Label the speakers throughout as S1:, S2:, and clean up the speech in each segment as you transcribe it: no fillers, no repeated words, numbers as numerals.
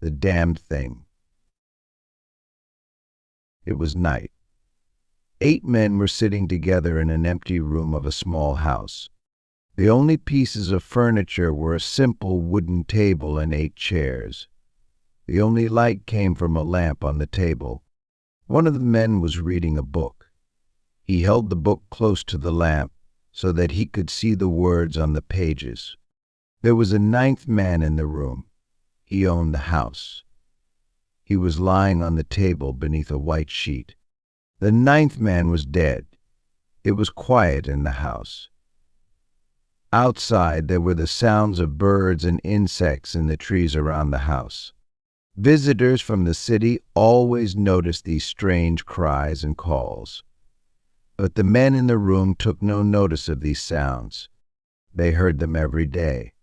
S1: The damned thing. It was night. 8 men were sitting together in an empty room of a small house. The only pieces of furniture were a simple wooden table and 8 chairs. The only light came from a lamp on the table. One of the men was reading a book. He held the book close to the lamp so that he could see the words on the pages. There was a 9th man in the room. He owned the house. He was lying on the table beneath a white sheet. The 9th man was dead. It was quiet in the house. Outside, there were the sounds of birds and insects in the trees around the house. Visitors from the city always noticed these strange cries and calls. But the men in the room took no notice of these sounds. They heard them every day.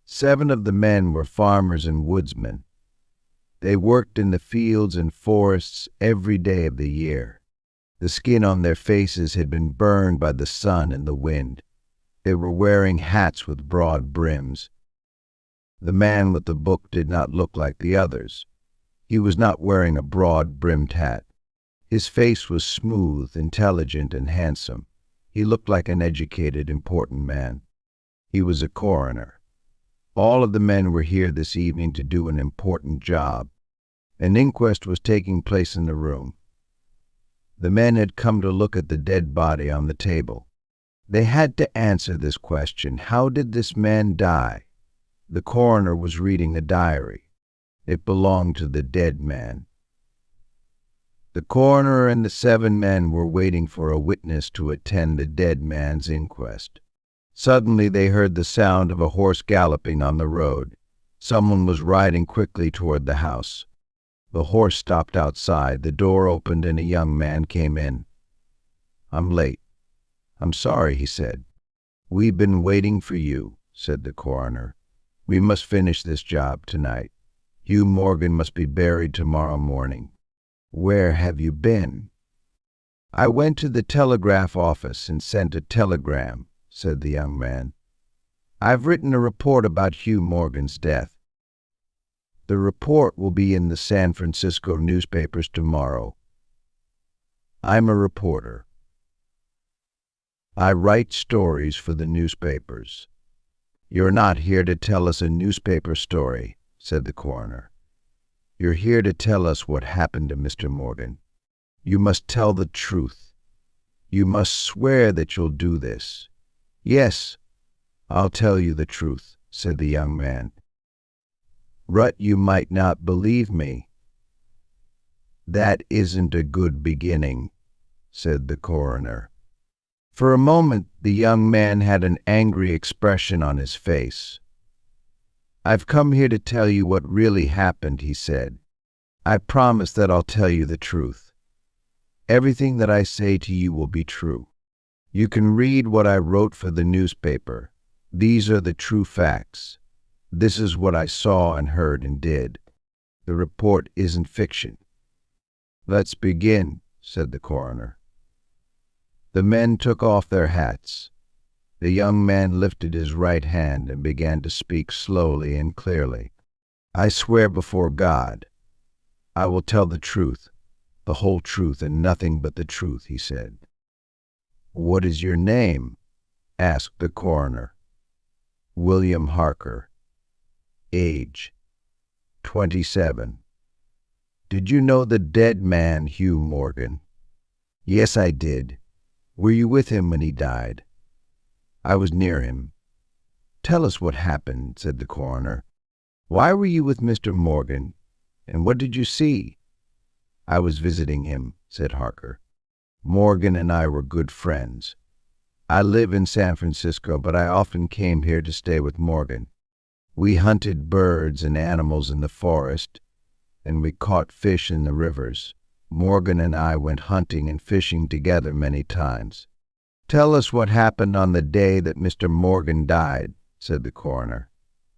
S1: 7 of the men were farmers and woodsmen. They worked in the fields and forests every day of the year. The skin on their faces had been burned by the sun and the wind. They were wearing hats with broad brims. The man with the book did not look like the others. He was not wearing a broad-brimmed hat. His face was smooth, intelligent, and handsome. He looked like an educated, important man. He was a coroner. All of the men were here this evening to do an important job. An inquest was taking place in the room. The men had come to look at the dead body on the table. They had to answer this question: how did this man die? The coroner was reading a diary. It belonged to the dead man. The coroner and the 7 men were waiting for a witness to attend the dead man's inquest. Suddenly they heard the sound of a horse galloping on the road. Someone was riding quickly toward the house. The horse stopped outside. The door opened and a young man came in. "I'm late." "I'm sorry," he said. "We've been waiting for you," said the coroner. "We must finish this job tonight. Hugh Morgan must be buried tomorrow morning." "Where have you been?" "I went to the telegraph office and sent a telegram," said the young man. "I've written a report about Hugh Morgan's death. The report will be in the San Francisco newspapers tomorrow. I'm a reporter. I write stories for the newspapers." "You're not here to tell us a newspaper story," said the coroner. "You're here to tell us what happened to Mr. Morgan. You must tell the truth. You must swear that you'll do this." "Yes, I'll tell you the truth," said the young man. "But you might not believe me." "That isn't a good beginning," said the coroner. For a moment, the young man had an angry expression on his face. "I've come here to tell you what really happened," he said. "I promise that I'll tell you the truth. Everything that I say to you will be true. You can read what I wrote for the newspaper. These are the true facts. This is what I saw and heard and did. The report isn't fiction." "Let's begin," said the coroner. The men took off their hats. The young man lifted his right hand and began to speak slowly and clearly. "I swear before God, I will tell the truth, the whole truth, and nothing but the truth," he said. "What is your name?" asked the coroner. "William Harker. Age, 27. Did you know the dead man, Hugh Morgan?" "Yes, I did." "Were you with him when he died?" "I was near him." "Tell us what happened," said the coroner. "Why were you with Mr. Morgan, and what did you see?" "I was visiting him," said Harker. "Morgan and I were good friends. I live in San Francisco, but I often came here to stay with Morgan. We hunted birds and animals in the forest, and we caught fish in the rivers. Morgan and I went hunting and fishing together many times." "Tell us what happened on the day that Mr. Morgan died," said the coroner.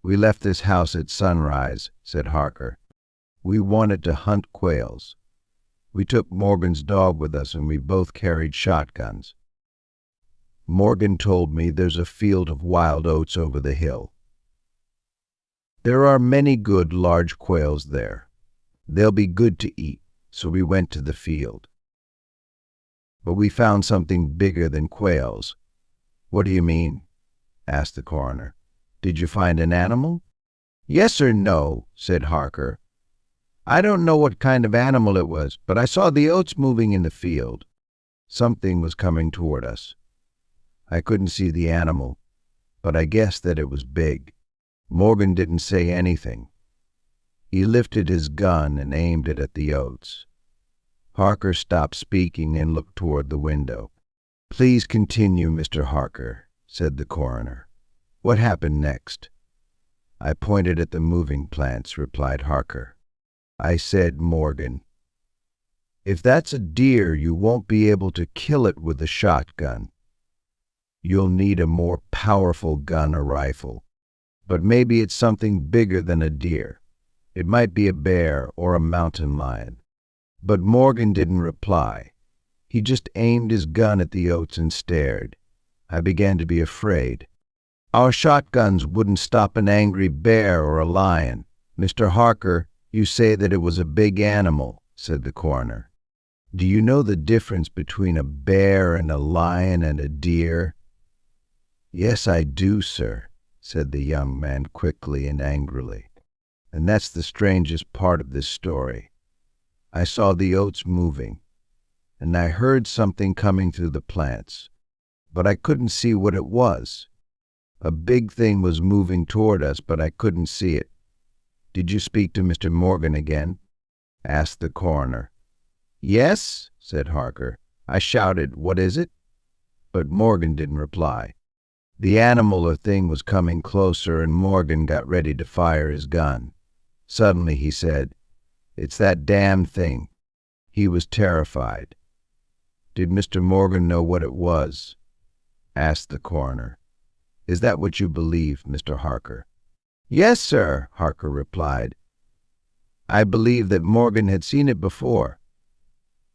S1: "We left this house at sunrise," said Harker. "We wanted to hunt quails. We took Morgan's dog with us, and we both carried shotguns. Morgan told me there's a field of wild oats over the hill. There are many good large quails there. They'll be good to eat, so we went to the field. But we found something bigger than quails. What do you mean? Asked the coroner. Did you find an animal? Yes or no, said Harker. I don't know what kind of animal it was, but I saw the oats moving in the field. Something was coming toward us. I couldn't see the animal, but I guessed that it was big. Morgan didn't say anything. He lifted his gun and aimed it at the oats. Harker stopped speaking and looked toward the window. Please continue, Mr. Harker, said the coroner. What happened next? I pointed at the moving plants, replied Harker. I said, Morgan, if that's a deer, you won't be able to kill it with a shotgun. You'll need a more powerful gun or rifle. But maybe it's something bigger than a deer. It might be a bear or a mountain lion. But Morgan didn't reply. He just aimed his gun at the oats and stared. I began to be afraid. Our shotguns wouldn't stop an angry bear or a lion. Mr. Harker, you say that it was a big animal, said the coroner. Do you know the difference between a bear and a lion and a deer? Yes, I do, sir, said the young man quickly and angrily. And that's the strangest part of this story. I saw the oats moving, and I heard something coming through the plants, but I couldn't see what it was. A big thing was moving toward us, but I couldn't see it. Did you speak to Mr. Morgan again? Asked the coroner. Yes, said Harker. I shouted, what is it? But Morgan didn't reply. The animal or thing was coming closer, and Morgan got ready to fire his gun. Suddenly he said, It's that damn thing. He was terrified. Did Mr. Morgan know what it was? Asked the coroner. Is that what you believe, Mr. Harker? Yes, sir, Harker replied. I believe that Morgan had seen it before.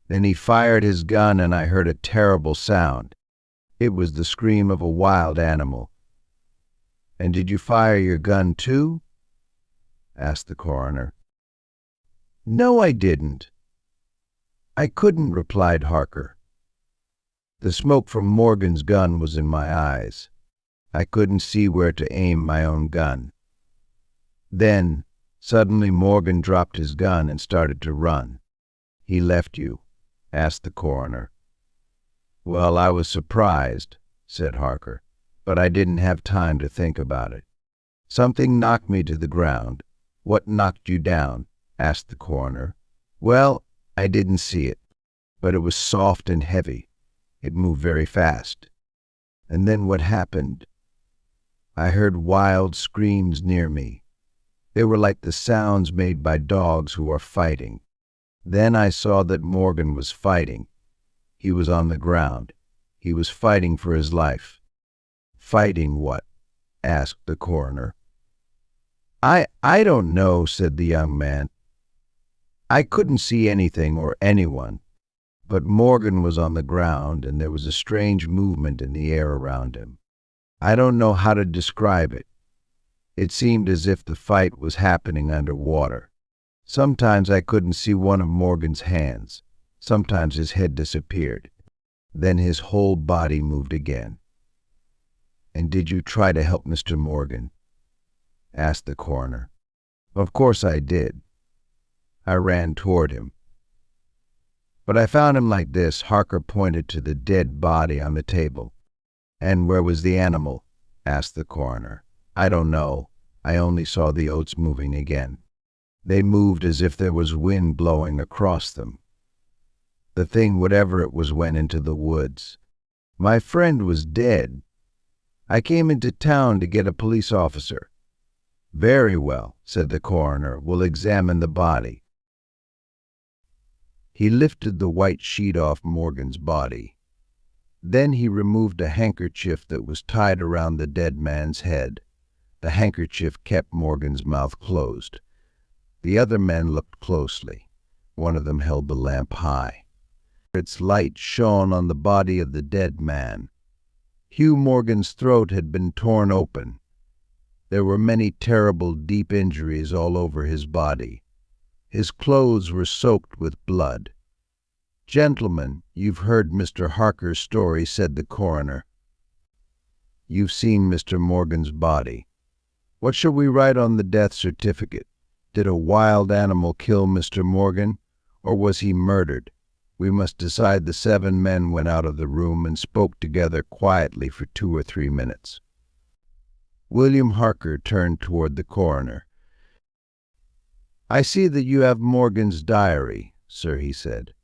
S1: Then he fired his gun, and I heard a terrible sound. It was the scream of a wild animal. And did you fire your gun too? Asked the coroner. No, I didn't. I couldn't, replied Harker. The smoke from Morgan's gun was in my eyes. I couldn't see where to aim my own gun. Then, suddenly Morgan dropped his gun and started to run. He left you? Asked the coroner. Well, I was surprised, said Harker, but I didn't have time to think about it. Something knocked me to the ground. What knocked you down? Asked the coroner. Well, I didn't see it, but it was soft and heavy. It moved very fast. And then what happened? I heard wild screams near me. They were like the sounds made by dogs who are fighting. Then I saw that Morgan was fighting. He was on the ground. He was fighting for his life. Fighting what? Asked the coroner. I don't know, said the young man. I couldn't see anything or anyone, but Morgan was on the ground and there was a strange movement in the air around him. I don't know how to describe it. It seemed as if the fight was happening underwater. Sometimes I couldn't see one of Morgan's hands. Sometimes his head disappeared. Then his whole body moved again. And did you try to help Mr. Morgan? Asked the coroner. Of course I did. I ran toward him. But I found him like this. Harker pointed to the dead body on the table. And where was the animal? Asked the coroner. I don't know. I only saw the oats moving again. They moved as if there was wind blowing across them. The thing, whatever it was, went into the woods. My friend was dead. I came into town to get a police officer. Very well, said the coroner. We'll examine the body. He lifted the white sheet off Morgan's body. Then he removed a handkerchief that was tied around the dead man's head. The handkerchief kept Morgan's mouth closed. The other men looked closely. One of them held the lamp high. Its light shone on the body of the dead man. Hugh Morgan's throat had been torn open. There were many terrible, deep injuries all over his body. His clothes were soaked with blood. "Gentlemen, you've heard Mr. Harker's story," said the coroner. "You've seen Mr. Morgan's body. What shall we write on the death certificate? Did a wild animal kill Mr. Morgan, or was he murdered? We must decide." The 7 men went out of the room and spoke together quietly for 2 or 3 minutes. William Harker turned toward the coroner. "I see that you have Morgan's diary, sir," he said.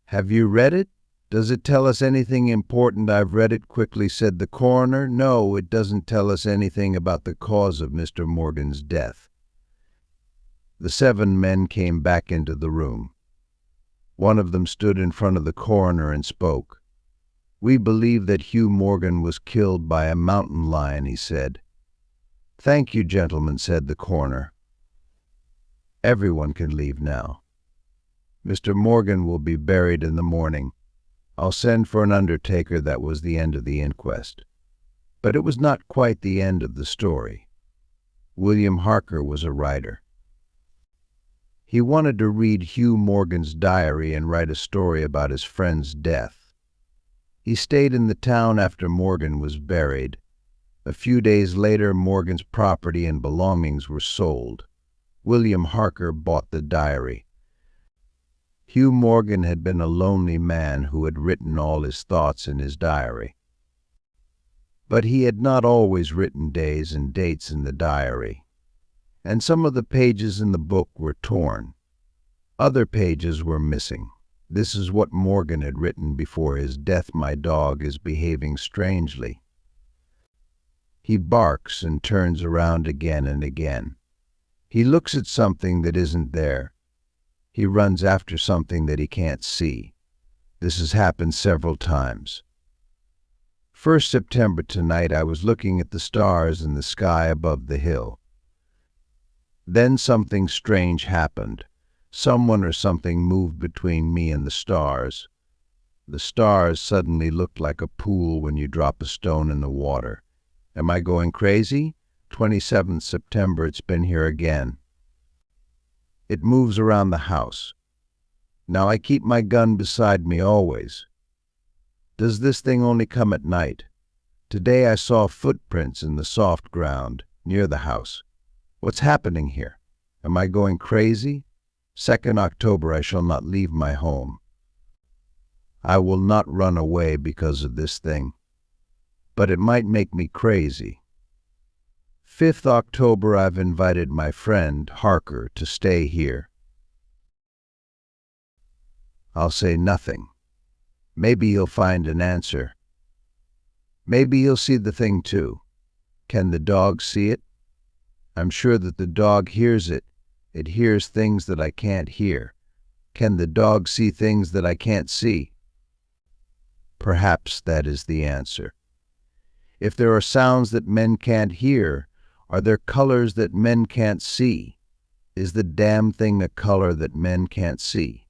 S1: "Have you read it? Does it tell us anything important?" "I've read it," quickly said the coroner. "No, it doesn't tell us anything about the cause of Mr. Morgan's death." The 7 men came back into the room. One of them stood in front of the coroner and spoke. "We believe that Hugh Morgan was killed by a mountain lion," he said. "Thank you, gentlemen," said the coroner. "Everyone can leave now. Mr. Morgan will be buried in the morning. I'll send for an undertaker." That was the end of the inquest. But it was not quite the end of the story. William Harker was a writer. He wanted to read Hugh Morgan's diary and write a story about his friend's death. He stayed in the town after Morgan was buried. A few days later, Morgan's property and belongings were sold. William Harker bought the diary. Hugh Morgan had been a lonely man who had written all his thoughts in his diary. But he had not always written days and dates in the diary, and some of the pages in the book were torn. Other pages were missing. This is what Morgan had written before his death: "My dog is behaving strangely. He barks and turns around again and again. He looks at something that isn't there. He runs after something that he can't see. This has happened several times. 1st September tonight I was looking at the stars in the sky above the hill. Then something strange happened. Someone or something moved between me and the stars. The stars suddenly looked like a pool when you drop a stone in the water. Am I going crazy? 27th September, it's been here again. It moves around the house. Now I keep my gun beside me always. Does this thing only come at night? Today I saw footprints in the soft ground near the house. What's happening here? Am I going crazy? 2nd October, I shall not leave my home. I will not run away because of this thing, but it might make me crazy. 5th October, I've invited my friend Harker to stay here. I'll say nothing. Maybe he'll find an answer. Maybe he'll see the thing too. Can the dog see it? I'm sure that the dog hears it. It hears things that I can't hear. Can the dog see things that I can't see? Perhaps that is the answer. If there are sounds that men can't hear, are there colors that men can't see? Is the damn thing a color that men can't see?